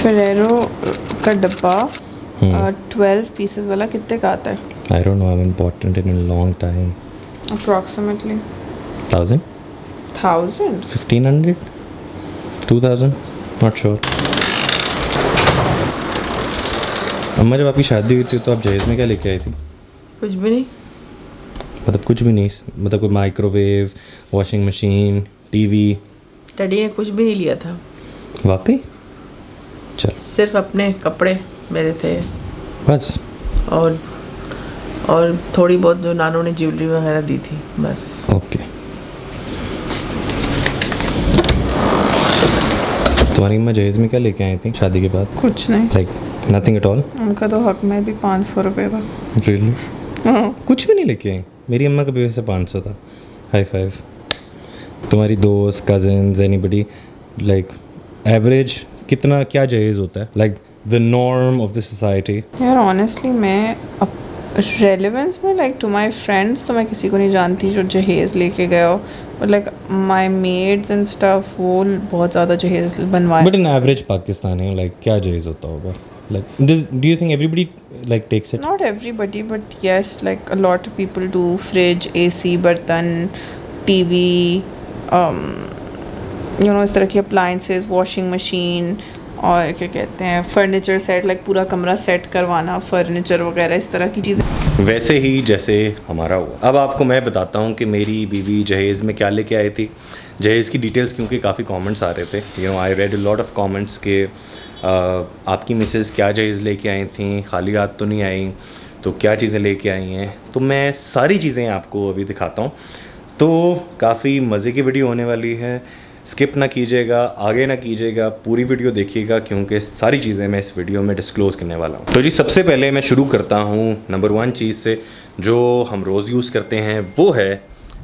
Ferrero का डब्बा 12 pieces वाला कितने का आता है? I don't know. I haven't bought it in a long time. Approximately 1000, 1000. 1500, 2000, not sure. अम्मा जब आपकी शादी हुई थी तो आप जहेज में क्या लेके आई थी? कुछ भी नहीं। मतलब कुछ भी नहीं, मतलब कोई microwave, washing machine, TV? Daddy ने कुछ भी नहीं लिया था। वाकई? चल सिर्फ अपने कपड़े मेरे थे बस। और थोड़ी बहुत जो नानों ने ज्वेलरी वगैरह दी थी बस। ओके। तुम्हारी अम्मा जहेज में क्या लेके आई थी शादी के बाद? कुछ नहीं। Like nothing at all? उनका तो हक में भी 500 रुपये था। रियली? हाँ। कुछ भी नहीं लेके आई? मेरी अम्मा का भी वैसे 500 था। High five. तुम्हारी दोस्त, कजन्स, एनीबडी, लाइक एवरेज कितना क्या जहेज होता है? Like the norm of the society. यार ऑनेस्टली मैं रेलेवेंस में लाइक टू माई फ्रेंड्स तो मैं किसी को नहीं जानती जो जहेज़ लेके गए हो, but like my maids and stuff वो बहुत ज़्यादा जहेज़ बनवाए। But in average Pakistani like क्या जहेज होता होगा? Like do you think everybody like takes it? Not everybody, but yes, like a lot of people do. Fridge, AC, बर्तन, TV, इस तरह की अप्लाइंसेस, वॉशिंग मशीन और क्या कहते हैं फर्नीचर सेट, लाइक पूरा कमरा सेट करवाना, फर्नीचर वगैरह इस तरह की चीज़ें। वैसे ही जैसे हमारा हुआ। अब आपको मैं बताता हूँ कि मेरी बीवी जहेज़ में क्या लेके आई थी। जहेज़ की डिटेल्स क्योंकि काफ़ी कमेंट्स आ रहे थे, I read a lot of comments के आपकी मिसेज़ क्या जहेज़ लेके आई थी, खाली हाथ तो नहीं आई, तो क्या चीज़ें लेके आई हैं। तो मैं सारी चीज़ें आपको अभी दिखाता हूँ। तो काफ़ी मज़े की वीडियो होने वाली है, स्किप ना कीजिएगा, आगे ना कीजिएगा, पूरी वीडियो देखिएगा क्योंकि सारी चीज़ें मैं इस वीडियो में डिस्क्लोज़ करने वाला हूँ। तो जी सबसे पहले मैं शुरू करता हूँ नंबर 1 चीज़ से जो हम रोज़ यूज़ करते हैं, वो है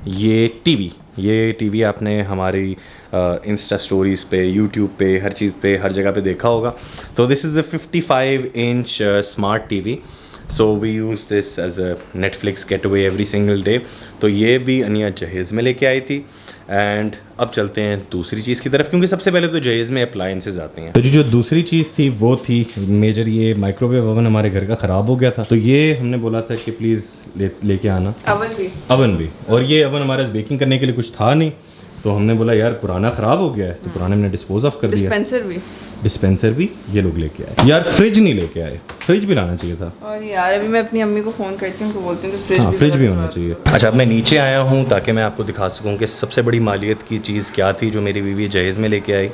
ये टीवी। ये टीवी आपने हमारी इंस्टा स्टोरीज़ पे, यूट्यूब पे, हर चीज़ पे, हर जगह पे देखा होगा। तो this is a 55 inch smart TV. So we use this as a Netflix getaway every single day. तो ये भी अनिया जहेज़ में लेके आई थी। एंड अब चलते हैं दूसरी चीज़ की तरफ क्योंकि सबसे पहले तो जहेज़ में अप्लायंसेस आते हैं। तो जो दूसरी चीज़ थी वो थी मेजर, ये माइक्रोवेव ओवन हमारे घर का ख़राब हो गया था, तो ये हमने बोला था कि प्लीज़ लेके आना। अवन भी और ये अवन हमारे बेकिंग करने के लिए कुछ था नहीं, तो हमने बोला यार पुराना ख़राब हो गया है, तो पुराने हमने डिस्पोज ऑफ कर दिया। डिस्पेंसर भी ये लोग लेके आए। यार फ्रिज नहीं लेके आए, फ्रिज भी लाना चाहिए था। और यार अभी मैं अपनी अम्मी को फ़ोन करती हूँ तो बोलती हूँ कि फ्रिज भी होना चाहिए। अच्छा अब मैं नीचे आया हूँ ताकि मैं आपको दिखा सकूँ कि सबसे बड़ी मालियत की चीज़ क्या थी जो मेरी बीवी जहेज़ में लेके आई।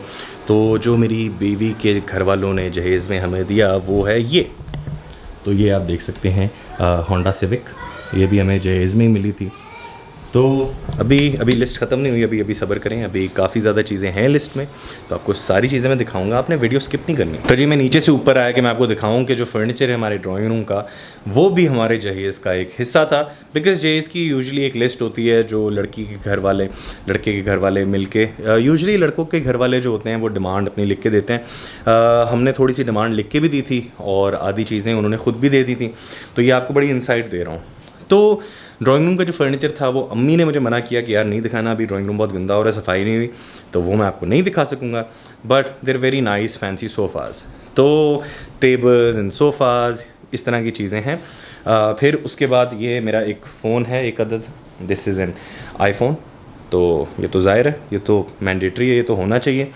तो जो मेरी बीवी के घर वालों ने जहेज़ में हमें दिया वो है ये। तो ये आप देख सकते हैं होंडा सिविक, ये भी हमें जहेज़ में ही मिली थी। तो अभी लिस्ट ख़त्म नहीं हुई, अभी सब्र करें, अभी काफ़ी ज़्यादा चीज़ें हैं लिस्ट में, तो आपको सारी चीज़ें मैं दिखाऊंगा, आपने वीडियो स्किप नहीं करनी। तो जी मैं नीचे से ऊपर आया कि मैं आपको दिखाऊं कि जो फर्नीचर है हमारे ड्राइंग रूम का वो भी हमारे जहेज़ का एक हिस्सा था। बिकॉज जहेज़ की यूजुअली एक लिस्ट होती है जो लड़के के घर वाले मिल के, यूजुअली लड़कों के घर वाले जो होते हैं वो डिमांड अपनी लिख के देते हैं। हमने थोड़ी सी डिमांड लिख के भी दी थी और आधी चीज़ें उन्होंने ख़ुद भी दे दी थी। तो ये आपको बड़ी इंसाइट दे रहा हूँ। तो ड्राइंग रूम का जो फर्नीचर था वो अम्मी ने मुझे मना किया कि यार नहीं दिखाना, अभी ड्राइंग रूम बहुत गंदा हो रहा है, सफाई नहीं हुई, तो वो मैं आपको नहीं दिखा सकूँगा। But there very nice fancy sofas, तो टेबल्स एंड सोफ़ाज़ इस तरह की चीज़ें हैं। फिर उसके बाद ये मेरा एक फ़ोन है, एक अदद, दिस इज़ एन आईफोन। तो ये तो ज़ाहिर है, ये तो मैंडेटरी है, ये तो होना चाहिए।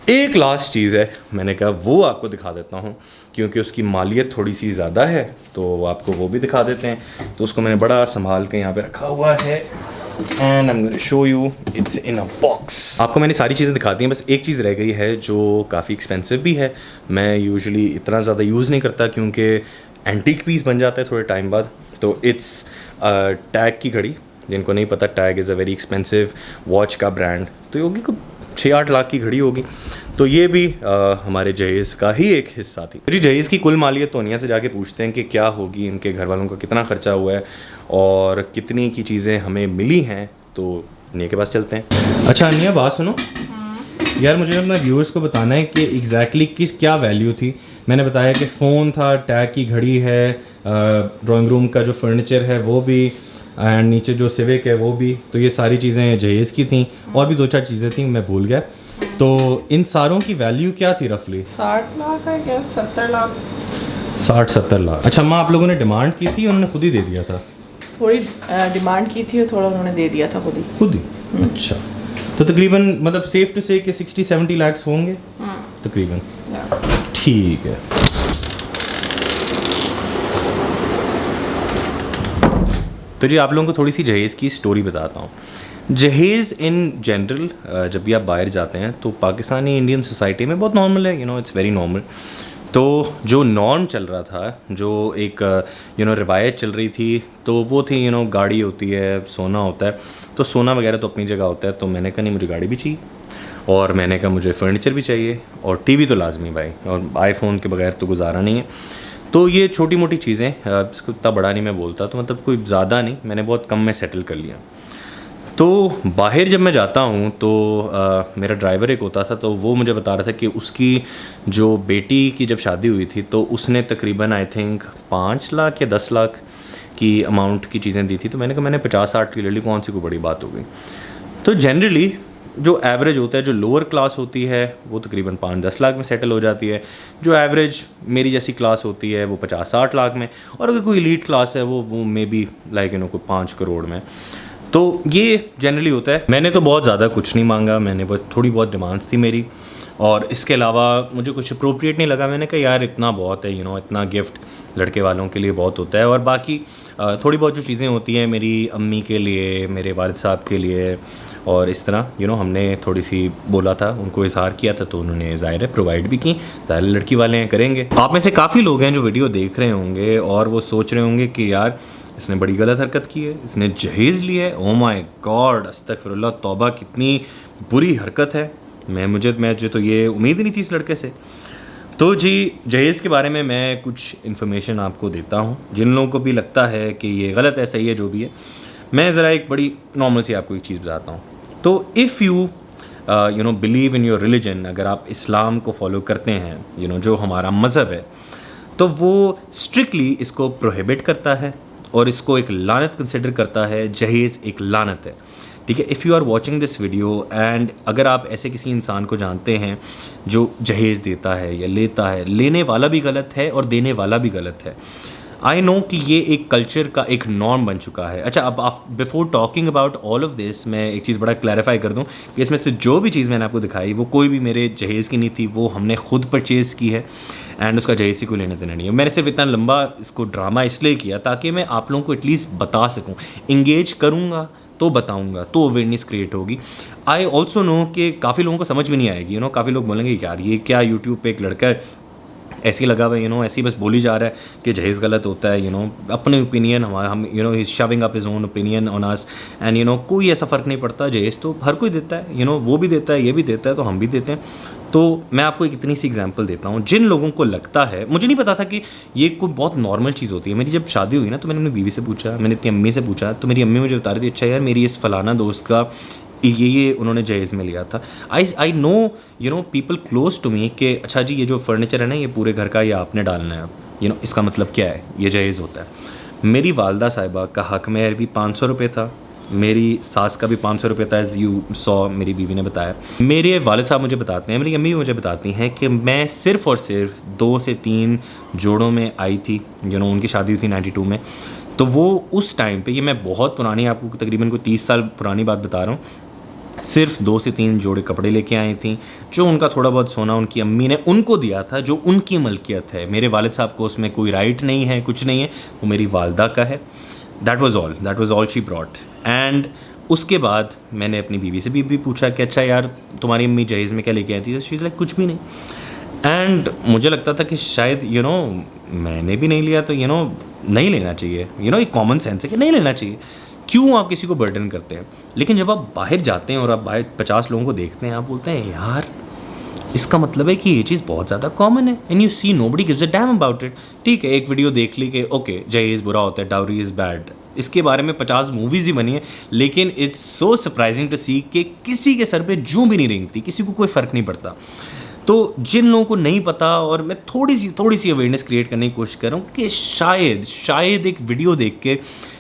एक लास्ट चीज़ है, मैंने कहा वो आपको दिखा देता हूँ क्योंकि उसकी मालियत थोड़ी सी ज़्यादा है, तो आपको वो भी दिखा देते हैं। तो उसको मैंने बड़ा संभाल के यहाँ पे रखा हुआ है and I am going to show you, it's in a box. आपको मैंने सारी चीज़ें दिखा दी हैं, बस एक चीज़ रह गई है जो काफ़ी एक्सपेंसिव भी है। मैं यूजुअली इतना ज़्यादा यूज़ नहीं करता क्योंकि एंटीक पीस बन जाता है थोड़े टाइम बाद। तो इट्स टैग की घड़ी, जिनको नहीं पता tag is a very expensive watch का ब्रांड, तो ये होगी कुछ 6-8 लाख की घड़ी होगी। तो ये भी हमारे जहेज़ का ही एक हिस्सा थी। जी जहेज़ की कुल मालियत तो अनिया से जाके पूछते हैं कि क्या होगी, इनके घर वालों का कितना खर्चा हुआ है और कितनी की चीज़ें हमें मिली हैं। तो अनिया के पास चलते हैं। अच्छा अनिया बात सुनो, यार मुझे अपना व्यूअर्स को बताना है कि एग्जैक्टली क्या वैल्यू थी। मैंने बताया कि फ़ोन था, टैग की घड़ी है, ड्राइंग रूम का जो फर्नीचर है वो भी, एंड नीचे जो सिविक है वो भी। तो ये सारी चीज़ें जहेज़ की थी और भी 2-4 चीज़ें थी, मैं भूल गया। तो इन सारों की वैल्यू क्या थी रफली? 60 लाख है क्या, 70 लाख? 60-70 लाख। अच्छा अम्मा, आप लोगों ने डिमांड की थी, उन्होंने खुद ही दे दिया था? थोड़ी डिमांड की थी और थोड़ा उन्होंने दे दिया था खुद ही। अच्छा, तो तकरीबन मतलब सेफ टू से कि 60-70 लाख होंगे तकरीबन। ठीक है। तो जी आप लोगों को थोड़ी सी जहेज़ की स्टोरी बताता हूँ। जहेज़ इन जनरल जब भी आप बाहर जाते हैं तो पाकिस्तानी इंडियन सोसाइटी में बहुत नॉर्मल है, इट्स वेरी नॉर्मल। तो जो नॉर्म चल रहा था, जो एक रिवायत चल रही थी, तो वो थी गाड़ी होती है, सोना होता है। तो सोना वगैरह तो अपनी जगह होता है, तो मैंने कहा नहीं मुझे गाड़ी भी चाहिए, और मैंने कहा मुझे फ़र्नीचर भी चाहिए, और टीवी तो लाजमी भाई, और आईफोन के बगैर तो गुजारा नहीं है। तो ये छोटी मोटी चीज़ें, इसको इतना बड़ा नहीं मैं बोलता, तो मतलब कोई ज़्यादा नहीं, मैंने बहुत कम में सेटल कर लिया। तो बाहर जब मैं जाता हूँ तो मेरा ड्राइवर एक होता था, तो वो मुझे बता रहा था कि उसकी जो बेटी की जब शादी हुई थी तो उसने तकरीबन आई थिंक 5 लाख या 10 लाख की अमाउंट की चीज़ें दी थी। तो मैंने कहा मैंने 50-60 की ले ली, कौन सी कोई बड़ी बात हो गई। तो जनरली जो एवरेज होता है, जो लोअर क्लास होती है वो तकरीबन 5-10 लाख में सेटल हो जाती है। जो एवरेज मेरी जैसी क्लास होती है वो 50-60 लाख में, और अगर कोई एलीट क्लास है वो मे बी लाइक कोई 5 करोड़ में। तो ये जनरली होता है। मैंने तो बहुत ज़्यादा कुछ नहीं मांगा, मैंने बस थोड़ी बहुत डिमांड्स थी मेरी, और इसके अलावा मुझे कुछ अप्रोप्रिएट नहीं लगा। मैंने कहा यार इतना बहुत है, इतना गिफ्ट लड़के वालों के लिए बहुत होता है। और बाकी थोड़ी बहुत जो चीज़ें होती हैं मेरी अम्मी के लिए, मेरे वालिद साहब के लिए, और इस तरह हमने थोड़ी सी बोला था, उनको इज़हार किया था, तो उन्होंने ज़ाहिर है प्रोवाइड भी की। ज़ाहिर लड़की वाले हैं, करेंगे। आप में से काफ़ी लोग हैं जो वीडियो देख रहे होंगे और वो सोच रहे होंगे कि यार इसने बड़ी गलत हरकत की है, इसने जहेज़ लिया है। ओ माय गॉड, अस्तगफिरुल्लाह, तौबा, कितनी बुरी हरकत है। मुझे तो ये उम्मीद ही नहीं थी इस लड़के से। तो जी जहेज़ के बारे में मैं कुछ इन्फॉर्मेशन आपको देता हूँ। जिन लोगों को भी लगता है कि ये गलत है, सही है, जो भी है, मैं ज़रा एक बड़ी नॉर्मल सी आपको एक चीज़ बताता हूँ। तो if you believe in your religion, अगर आप इस्लाम को फॉलो करते हैं, जो हमारा मज़हब है, तो वो स्ट्रिक्टली इसको प्रोहिबिट करता है और इसको एक लानत कंसिडर करता है। जहेज़ एक लानत है, ठीक है। If you are watching this video and अगर आप ऐसे किसी इंसान को जानते हैं जो जहेज़ देता है या लेता है, लेने वाला भी गलत है और देने वाला भी गलत है। आई नो कि ये एक कल्चर का एक नॉर्म बन चुका है। अच्छा, अब आप before talking about all of this, मैं एक चीज़ बड़ा क्लैरिफाई कर दूं कि इसमें से जो भी चीज़ मैंने आपको दिखाई वो कोई भी मेरे जहेज़ की नहीं थी, वो हमने खुद परचेज़ की है एंड उसका जहेज़ से कोई लेने देना नहीं है। मैंने सिर्फ इतना लंबा इसको ड्रामा इसलिए किया ताकि मैं आप लोगों को एटलीस्ट बता सकूँ, इंगेज करूँगा तो बताऊँगा, तो अवेयरनेस क्रिएट होगी। आई ऑल्सो नो कि काफ़ी लोगों को समझ भी नहीं आएगी। काफ़ी लोग बोलेंगे यार ये क्या यूट्यूब पे एक लड़का ऐसे ही लगा हुआ है, ऐसे ही बस बोली जा रहा है कि जहेज़ गलत होता है, अपने ओपिनियन हम he showing up his own opinion on us and कोई ऐसा फ़र्क नहीं पड़ता। जहेज़ तो हर कोई देता है, वो भी देता है, ये भी देता है, तो हम भी देते हैं। तो मैं आपको एक इतनी सी एग्जांपल देता हूँ। जिन लोगों को लगता है, मुझे नहीं पता था कि ये कोई बहुत नॉर्मल चीज़ होती है। मेरी जब शादी हुई ना, तो मैंने अपनी बीवी से पूछा, मैंने अपनी अम्मी से पूछा, तो मेरी अम्मी मुझे बता रही थी अच्छा यार मेरी इस फलाना दोस्त का ये उन्होंने जहेज़ में लिया था। I know people close to me कि अच्छा जी ये जो फर्नीचर है ना, ये पूरे घर का ये आपने डालना है अब, इसका मतलब क्या है, ये जहेज़ होता है। मेरी वालदा साहिबा का हक में भी 500 रुपये था, मेरी सास का भी 500 रुपये था, एज़ यू सॉ, मेरी बीवी ने बताया। मेरे वालिद साहब मुझे बताते हैं, मेरी अम्मी भी मुझे बताती हैं कि मैं सिर्फ़ और सिर्फ 2 से 3 जोड़ों में आई थी, उनकी शादी हुई थी 92 में। तो वो उस टाइम पे, ये मैं बहुत पुरानी, आपको तकरीबन कोई 30 साल पुरानी बात बता रहा हूँ, सिर्फ 2 से 3 जोड़े कपड़े लेके आई थी। जो उनका थोड़ा बहुत सोना उनकी अम्मी ने उनको दिया था, जो उनकी मलकियत है। मेरे वालिद साहब को उसमें कोई राइट नहीं है, कुछ नहीं है, वो मेरी वालदा का है। That was all she brought. And उसके बाद मैंने अपनी बीवी से भी पूछा कि अच्छा यार तुम्हारी अम्मी जहेज़ में क्या लेके आई थी? शी इज़ लाइक कुछ भी नहीं। एंड मुझे लगता था कि शायद मैंने भी नहीं लिया तो नहीं लेना चाहिए। एक कॉमन सेंस है कि नहीं लेना चाहिए। क्यों आप किसी को बर्डन करते हैं? लेकिन जब आप बाहर जाते हैं और आप बाहर 50 लोगों को देखते हैं, आप बोलते हैं यार इसका मतलब है कि ये चीज़ बहुत ज़्यादा कॉमन है and you see nobody gives a damn about it. ठीक है, एक वीडियो देख ली कि ओके जहेज़ बुरा होता है, डाउरी इज़ बैड, इसके बारे में 50 मूवीज़ ही बनी है, लेकिन इट्स सो सरप्राइजिंग टू सी कि किसी के सर पे जूं भी नहीं रेंगती, किसी को कोई फ़र्क नहीं पड़ता। तो जिन लोगों को नहीं पता, और मैं थोड़ी सी अवेयरनेस क्रिएट करने की कोशिश कर रहा हूँ कि शायद एक वीडियो देख के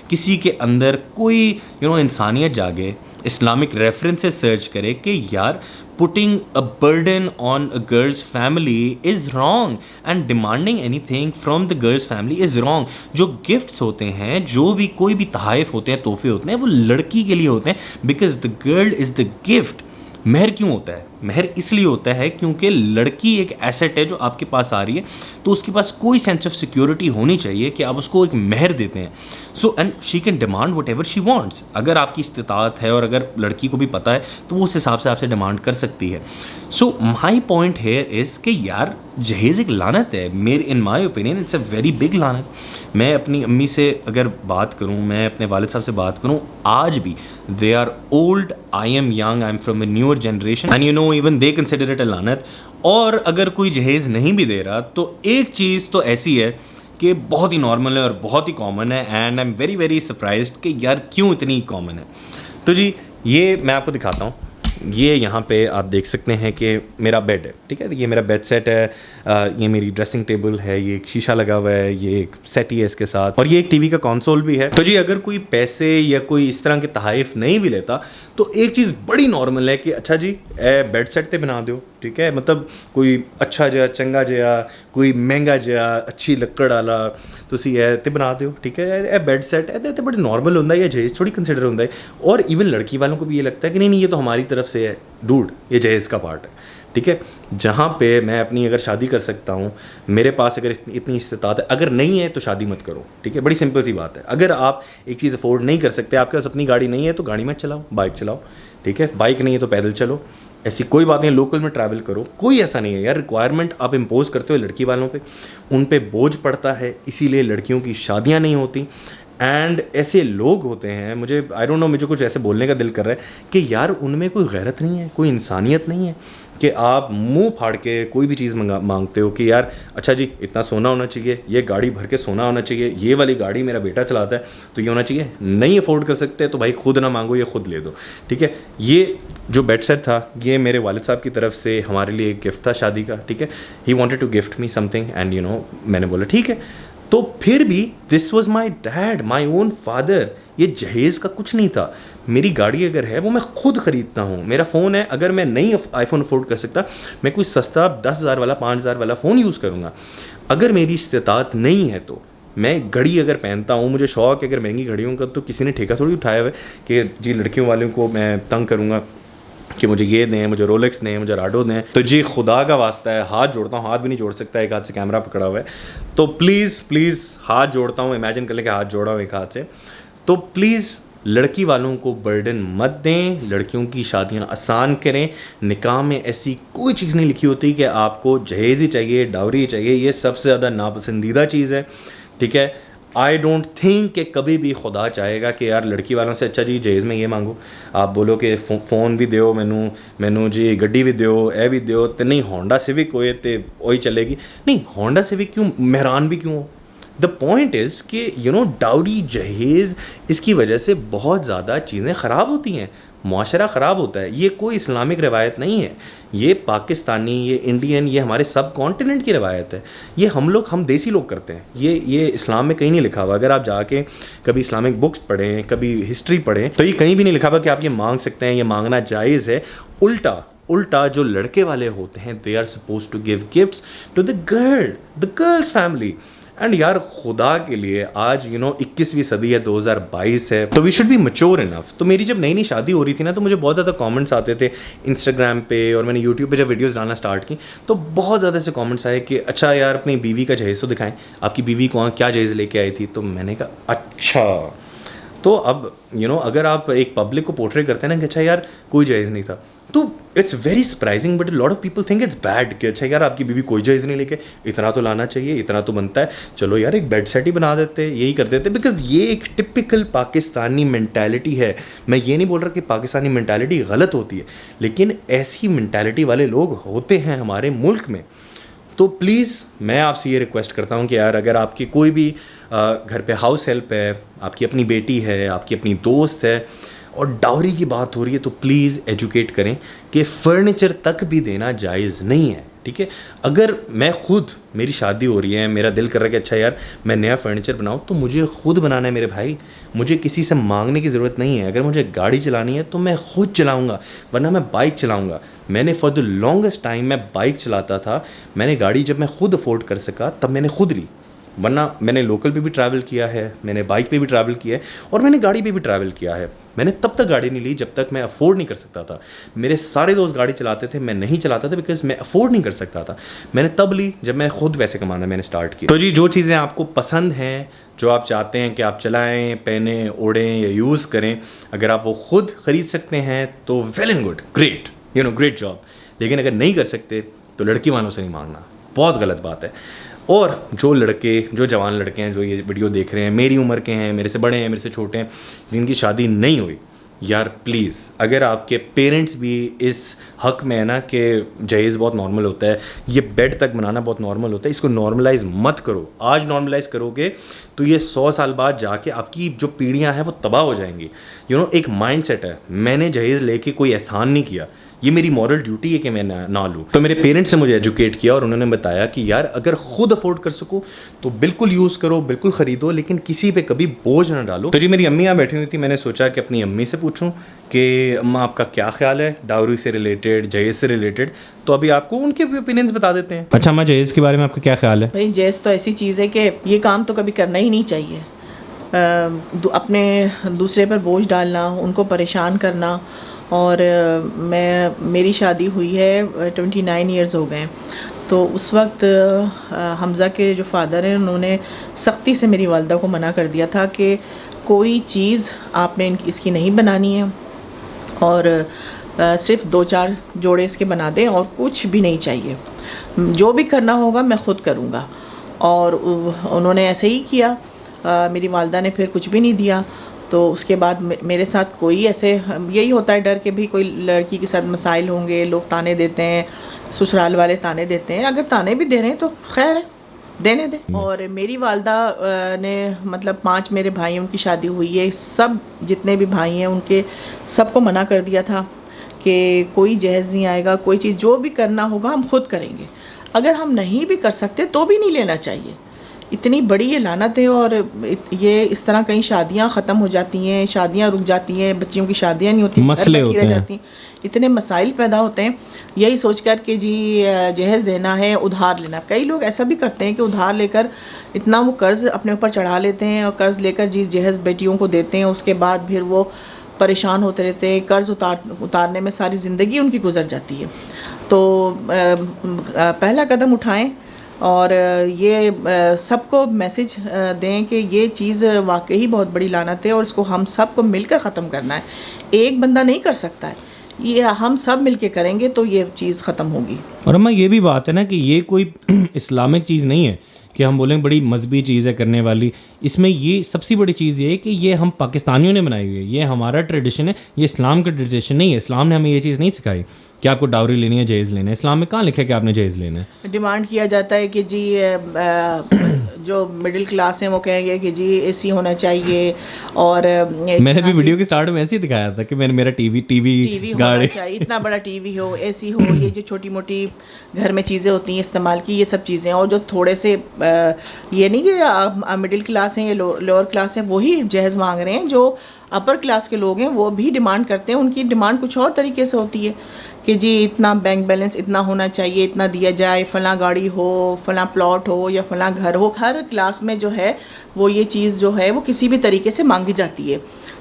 किसी के अंदर कोई इंसानियत जागे इस्लामिक रेफरेंसेस सर्च करे कि यार putting a burden on a girls family is wrong and demanding anything from the girl's family is wrong. जो गिफ्ट्स होते हैं, जो भी कोई भी तोहफ़े होते हैं, तोहफे होते हैं, वो लड़की के लिए होते हैं, because the girl is the gift. महर क्यों होता है? महर इसलिए होता है क्योंकि लड़की एक एसेट है जो आपके पास आ रही है, तो उसके पास कोई सेंस ऑफ सिक्योरिटी होनी चाहिए कि आप उसको एक महर देते हैं। So and she can demand what ever she wants. अगर आपकी इस्तिताअत है और अगर लड़की को भी पता है तो वो उस हिसाब से आपसे डिमांड कर सकती है। So my point here is कि यार जहेज़ एक लानत है। मेरे in my opinion it's a very big लानत। मैं अपनी अम्मी से अगर बात करूँ, मैं अपने वालिद साहब से बात करूँ, आज भी they are old, I am young, I am from a newer generation and you know even they consider it a लानत। और अगर कोई जहेज़ नहीं भी दे रहा तो एक चीज़ तो ऐसी है कि बहुत ही नॉर्मल है और बहुत ही कॉमन है, and I am very very surprised कि यार क्यों इतनी कॉमन है। तो जी ये मैं आपको दिखाता हूँ। ये यहाँ पे आप देख सकते हैं कि मेरा बेड है, ठीक है, ये मेरा बेड सेट है, ये मेरी ड्रेसिंग टेबल है, ये एक शीशा लगा हुआ है, ये एक सेट ही है इसके साथ, और ये एक टीवी का कंसोल भी है। तो जी अगर कोई पैसे या कोई इस तरह के तोहफ़े नहीं भी लेता तो एक चीज़ बड़ी नॉर्मल है कि अच्छा जी बेड सेट ते बना दो, ठीक है, मतलब कोई अच्छा जहा चंगा जहा कोई महंगा जहा अच्छी लक्कड़ वाला तुसी ते बना दो, ठीक है, ए बेड सेट है तो बड़ी नॉर्मल होता है, ये जहेज़ थोड़ी कंसिडर होता है। और इवन लड़की वालों को भी ये लगता है कि नहीं ये तो हमारी तरफ से है, डूड ये जहेज़ का पार्ट है, ठीक है। जहाँ पे मैं अपनी अगर शादी कर सकता हूँ, मेरे पास अगर इतनी इस्तिताअत है, अगर नहीं है तो शादी मत करो, ठीक है, बड़ी सिंपल सी बात है। अगर आप एक चीज़ अफोर्ड नहीं कर सकते, आपके पास अपनी गाड़ी नहीं है तो गाड़ी मत चलाओ, बाइक चलाओ, ठीक है, बाइक नहीं है तो पैदल चलो, ऐसी कोई बात नहीं, लोकल में ट्रैवल करो, कोई ऐसा नहीं है यार रिक्वायरमेंट आप इम्पोज करते हो लड़की वालों पे, उन पे बोझ पड़ता है, इसीलिए लड़कियों की शादियाँ नहीं होती। एंड ऐसे लोग होते हैं, मुझे आई डोंट नो, मुझे कुछ ऐसे बोलने का दिल कर रहा है कि यार उनमें कोई गैरत नहीं है, कोई इंसानियत नहीं है कि आप मुंह फाड़ के कोई भी चीज़ मांगते हो कि यार अच्छा जी इतना सोना होना चाहिए, ये गाड़ी भर के सोना होना चाहिए, ये वाली गाड़ी मेरा बेटा चलाता है तो ये होना चाहिए। नहीं अफोर्ड कर सकते तो भाई खुद ना मांगो, ये खुद ले दो, ठीक है। ये जो बेड सेट था ये मेरे वालिद साहब की तरफ से हमारे लिए एक गिफ्ट था शादी का, ठीक है। He wanted to gift me something and you know मैंने बोला ठीक है। तो फिर भी this was my dad, my own father, ये जहेज़ का कुछ नहीं था। मेरी गाड़ी अगर है वो मैं खुद ख़रीदता हूँ, मेरा फ़ोन है, अगर मैं नहीं आईफोन अफोर्ड कर सकता मैं कोई सस्ता 10,000 वाला 5,000 वाला फ़ोन यूज़ करूँगा। अगर मेरी इस्तिताअत नहीं है तो मैं घड़ी अगर पहनता हूँ, मुझे शौक़ है अगर महंगी घड़ियों का, तो किसी ने ठेका थोड़ी उठाया हुआ है कि जी लड़कियों वालों को मैं तंग करूँगा कि मुझे ये दें, मुझे रोलेक्स दें, मुझे राडो दें। तो जी खुदा का वास्ता है, हाथ जोड़ता हूँ, हाथ भी नहीं जोड़ सकता, एक हाथ से कैमरा पकड़ा हुआ है, तो प्लीज़ हाथ जोड़ता हूँ, इमेजिन कर लें कि हाथ जोड़ा हूँ एक हाथ से। तो प्लीज़ लड़की वालों को बर्डन मत दें, लड़कियों की शादियाँ आसान करें। निकाह में ऐसी कोई चीज़ नहीं लिखी होती कि आपको जहेज़ ही चाहिए, डावरी ही चाहिए, ये सबसे ज़्यादा नापसंदीदा चीज़ है, ठीक है। आई डोंट थिंक कि कभी भी खुदा चाहेगा कि यार लड़की वालों से अच्छा जी जहेज़ में ये मांगो, आप बोलो कि फ़ोन भी दो मैनू जी गड्डी भी दो, ए भी दो, तो नहीं होंडा सिविक होए तो वही चलेगी, नहीं होंडा सिविक क्यों, मेहरान भी क्यों हो। द पॉइंट इज़ कि यू नो डाउरी जहेज़ इसकी वजह से बहुत ज़्यादा चीज़ें ख़राब होती हैं, मुआशरा ख़राब होता है। ये कोई इस्लामिक रवायत नहीं है, ये पाकिस्तानी, ये इंडियन, ये हमारे सब कॉन्टिनेंट की रवायत है। ये हम देसी लोग करते हैं, ये इस्लाम में कहीं नहीं लिखा हुआ। अगर आप जाके कभी इस्लामिक बुक्स पढ़ें, कभी हिस्ट्री पढ़ें, तो ये कहीं भी नहीं लिखा हुआ कि आप ये मांग सकते हैं, ये मांगना जायज़ है। उल्टा जो लड़के वाले होते हैं they are suppose to give gifts to the girl's family. And यार खुदा के लिए आज 21वीं सदी है, 2022 है, तो we should be mature enough. तो मेरी जब नई शादी हो रही थी ना, तो मुझे बहुत ज़्यादा कमेंट्स आते थे इंस्टाग्राम पे, और मैंने यूट्यूब पे जब वीडियोस डालना स्टार्ट की तो बहुत ज़्यादा ऐसे कमेंट्स आए कि अच्छा यार अपनी बीवी का जहेज़ तो दिखाएं, आपकी बीवी कौन क्या जहेज़ लेके आई थी। तो मैंने कहा अच्छा, तो अब अगर आप एक पब्लिक को पोर्ट्रे करते हैं ना कि अच्छा यार कोई जहेज़ नहीं था, तो it's very surprising, but lot of people think it's bad कि अच्छा यार आपकी बीवी कोई जहेज़ नहीं लेके, इतना तो लाना चाहिए, इतना तो बनता है, चलो यार एक बेड सेट ही बना देते, यही कर देते। बिकॉज ये एक टिपिकल पाकिस्तानी मैंटेलिटी है। मैं ये नहीं बोल रहा कि पाकिस्तानी मैंटेलिटी गलत होती है, लेकिन ऐसी मैंटेलिटी वाले लोग होते हैं हमारे मुल्क में। तो प्लीज़ मैं आपसे ये रिक्वेस्ट करता हूँ कि यार अगर आपकी कोई भी घर पे हाउस हेल्प है, आपकी अपनी बेटी है, आपकी अपनी दोस्त है, और डाउरी की बात हो रही है, तो प्लीज़ एजुकेट करें कि फ़र्नीचर तक भी देना जायज़ नहीं है। ठीक है। अगर मैं खुद, मेरी शादी हो रही है, मेरा दिल कर रहा है कि अच्छा यार मैं नया फर्नीचर बनाऊँ, तो मुझे खुद बनाना है मेरे भाई, मुझे किसी से मांगने की ज़रूरत नहीं है। अगर मुझे गाड़ी चलानी है तो मैं खुद चलाऊँगा, वरना मैं बाइक चलाऊँगा। मैंने फॉर द लॉन्गेस्ट टाइम मैं बाइक चलाता था। मैंने गाड़ी जब मैं खुद अफोर्ड कर सका तब मैंने खुद ली, वरना मैंने लोकल पे भी ट्रैवल किया है, मैंने बाइक पे भी ट्रैवल किया है और मैंने गाड़ी पे भी ट्रैवल किया है। मैंने तब तक गाड़ी नहीं ली जब तक मैं अफोर्ड नहीं कर सकता था। मेरे सारे दोस्त गाड़ी चलाते थे, मैं नहीं चलाता था बिकॉज मैं अफोर्ड नहीं कर सकता था। मैंने तब ली जब मैं खुद पैसे कमाना मैंने स्टार्ट किया। तो जी, जो चीज़ें आपको पसंद हैं, जो आप चाहते हैं कि आप चलाएं, पहने, ओढ़ें या यूज़ करें, अगर आप वो खुद ख़रीद सकते हैं तो well and good, great, you know, great job. लेकिन अगर नहीं कर सकते तो लड़की वालों से नहीं मांगना, बहुत गलत बात है। और जो लड़के, जो जवान लड़के हैं जो ये वीडियो देख रहे हैं, मेरी उम्र के हैं, मेरे से बड़े हैं, मेरे से छोटे हैं, जिनकी शादी नहीं हुई, यार प्लीज़, अगर आपके पेरेंट्स भी इस हक में है ना कि जहेज़ बहुत नॉर्मल होता है, ये बेड तक बनाना बहुत नॉर्मल होता है, इसको नॉर्मलाइज मत करो। आज नॉर्मलाइज करोगे तो ये 100 साल बाद जाके आपकी जो पीढ़ियां हैं वो तबाह हो जाएंगी। यू नो, एक माइंड सेट है, मैंने जहेज़ लेके कोई एहसान नहीं किया, ये मेरी मॉरल ड्यूटी है कि मैं ना लूँ। तो मेरे पेरेंट्स ने मुझे एजुकेट किया और उन्होंने बताया कि यार अगर खुद अफोर्ड कर सको तो बिल्कुल यूज़ करो, बिल्कुल ख़रीदो, लेकिन किसी पे कभी बोझ ना डालो। तो जी, मेरी अम्मी यहाँ बैठी हुई थी, मैंने सोचा कि अपनी अम्मी से पूछूं कि अम्मा आपका क्या ख्याल है डाउरी से रिलेटेड, जहेज़ से रिलेटेड। तो अभी आपको उनके ओपिनियंस बता देते हैं। अच्छा अम्मा, जहेज़ के बारे में आपका क्या ख्याल है? भाई, जहेज़ तो ऐसी चीज़ है कि ये काम तो कभी करना ही नहीं चाहिए। अपने दूसरे पर बोझ डालना, उनको परेशान करना। और मेरी शादी हुई है 29 इयर्स हो गए। तो उस वक्त हमज़ा के जो फादर हैं उन्होंने सख्ती से मेरी वालदा को मना कर दिया था कि कोई चीज़ आपने इसकी नहीं बनानी है और सिर्फ 2-4 जोड़े इसके बना दें और कुछ भी नहीं चाहिए, जो भी करना होगा मैं ख़ुद करूँगा। और उन्होंने ऐसे ही किया। मेरी वालदा ने फिर कुछ भी नहीं दिया। तो उसके बाद मेरे साथ कोई ऐसे, यही होता है डर के भी कोई लड़की के साथ मसाइल होंगे, लोग ताने देते हैं, ससुराल वाले ताने देते हैं। अगर ताने भी दे रहे हैं तो खैर है, देने दें। और मेरी वालदा ने मतलब 5 मेरे भाई, उनकी शादी हुई है, सब जितने भी भाई हैं उनके सबको मना कर दिया था कि कोई जहेज़ नहीं आएगा, कोई चीज़ जो भी करना होगा हम खुद करेंगे, अगर हम नहीं भी कर सकते तो भी नहीं लेना चाहिए। इतनी बड़ी ये लानत है। और ये इस तरह कहीं शादियां ख़त्म हो जाती हैं, शादियां रुक जाती हैं, बच्चियों की शादियां नहीं होती, मसले होते हैं, जाती, इतने मसाइल पैदा होते हैं यही सोच कर कि जी जहेज़ देना है, उधार लेना। कई लोग ऐसा भी करते हैं कि उधार लेकर इतना वो कर्ज़ अपने ऊपर चढ़ा लेते हैं और कर्ज़ लेकर जी जहेज़ बेटियों को देते हैं, उसके बाद फिर वो परेशान होते रहते हैं, कर्ज़ उतारने में सारी ज़िंदगी उनकी गुजर जाती है। तो पहला कदम उठाएं और ये सबको मैसेज दें कि ये चीज़ वाकई बहुत बड़ी लानत है और इसको हम सब को मिलकर ख़त्म करना है। एक बंदा नहीं कर सकता है, ये हम सब मिलके करेंगे तो ये चीज़ ख़त्म होगी। और अम्मा ये भी बात है ना कि ये कोई इस्लामिक चीज़ नहीं है कि हम बोलें बड़ी मजहबी चीज़ है करने वाली। इसमें ये सबसे बड़ी चीज़ ये है कि ये हम पाकिस्तानियों ने बनाई हुई है, ये हमारा ट्रेडिशन है, ये इस्लाम का ट्रेडिशन नहीं है। इस्लाम ने हमें ये चीज़ नहीं सिखाई कि आपको डाउरी लेनी है, जहेज़ लेना है। इस्लाम में कहाँ लिखा है कि आपने जहेज़ लेना है? डिमांड किया जाता है कि जी जो मिडिल क्लास हैं वो कहेंगे कि जी एसी होना चाहिए। और मैंने भी वीडियो के स्टार्ट में ऐसे ही दिखाया था कि मैंने मेरा टीवी होना चाहिए, इतना बड़ा टीवी हो, एसी हो, ये जो छोटी मोटी घर में चीज़ें होती हैं इस्तेमाल की, ये सब चीज़ें। और जो थोड़े से ये नहीं कि मिडिल क्लास हैं या लोअर क्लास हैं वही जहेज़ मांग रहे हैं, जो अपर क्लास के लोग हैं वो भी डिमांड करते हैं। उनकी डिमांड कुछ और तरीके से होती है कि जी इतना बैंक बैलेंस इतना होना चाहिए, इतना दिया जाए, फ़लाँ गाड़ी हो, फ़लाँ प्लॉट हो या फ़लाँ घर हो। हर क्लास में जो है वो ये चीज़ जो है वो किसी भी तरीके से मांगी जाती है,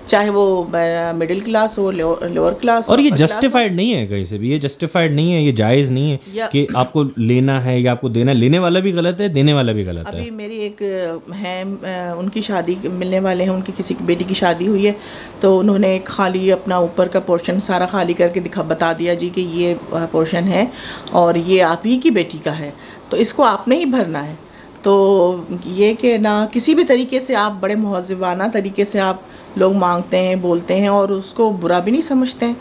चाहे वो मिडिल क्लास हो, लोअर क्लास। और ये जस्टिफाइड नहीं है कहीं से भी, ये जस्टिफाइड नहीं है, ये जायज़ नहीं है कि आपको लेना है या आपको देना है। लेने वाला भी गलत है, देने वाला भी गलत है। अभी मेरी एक है, उनकी शादी मिलने वाले हैं, उनकी किसी की बेटी की शादी हुई है, तो उन्होंने खाली अपना ऊपर का पोर्शन सारा खाली करके बता दिया जी कि ये पोर्शन है और ये आप ही की बेटी का है, तो इसको आपने ही भरना है। तो ये कि ना किसी भी तरीके से आप बड़े महज़िबाना तरीके से आप लोग मांगते हैं, बोलते हैं और उसको बुरा भी नहीं समझते हैं।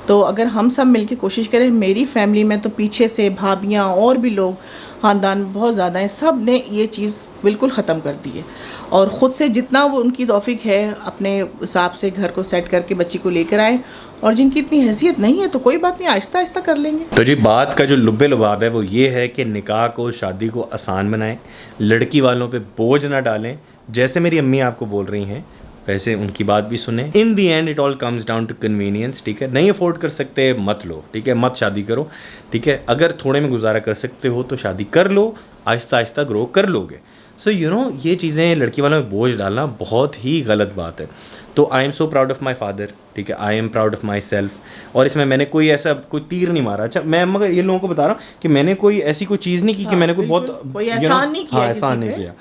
तो अगर हम सब मिलके कोशिश करें, मेरी फैमिली में तो पीछे से भाभियाँ और भी लोग ख़ानदान बहुत ज़्यादा हैं, सब ने ये चीज़ बिल्कुल ख़त्म कर दी है। और ख़ुद से जितना वो उनकी तौफीक है अपने हिसाब से घर को सेट करके बच्ची को लेकर आए और जिनकी इतनी हैसियत नहीं है तो कोई बात नहीं, आहिस्ता आहिस्ता कर लेंगे। तो जी बात का जो लुब्बे लुबाब है वो ये है कि निकाह को, शादी को आसान बनाएं, लड़की वालों पे बोझ ना डालें। जैसे मेरी अम्मी आपको बोल रही हैं वैसे उनकी बात भी सुने। In the end it all comes down to convenience, ठीक है। नहीं अफोर्ड कर सकते मत लो, ठीक है, मत शादी करो, ठीक है। अगर थोड़े में गुजारा कर सकते हो तो शादी कर लो, आहिस्ता आहिस्ता ग्रो कर लोगे। सो यू नो ये चीज़ें लड़की वालों में बोझ डालना बहुत ही गलत बात है। तो I am so proud of my father, ठीक है, I am proud of my self. और इसमें मैंने कोई ऐसा कोई तीर नहीं मारा। अच्छा मैं मगर ये लोगों को बता रहा हूँ कि मैंने कोई ऐसी कोई चीज़ नहीं की कि मैंने कोई बहुत कोई एहसान नहीं किया, एहसान नहीं किया।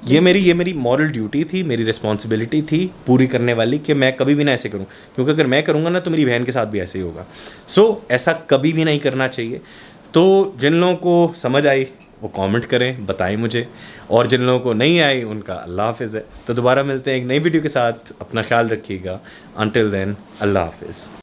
ये मेरी मॉरल ड्यूटी थी, मेरी रिस्पॉन्सिबिलिटी थी पूरी करने वाली कि मैं कभी भी ना ऐसे करूं, क्योंकि अगर मैं करूंगा ना तो मेरी बहन के साथ भी ऐसे ही होगा। सो ऐसा कभी भी नहीं करना चाहिए। तो जिन लोगों को समझ आई वो कमेंट करें, बताएं मुझे, और जिन लोगों को नहीं आई उनका अल्लाह हाफिज़ है। तो दोबारा मिलते हैं एक नई वीडियो के साथ, अपना ख्याल रखिएगा। अंटिल देन अल्लाह हाफिज़।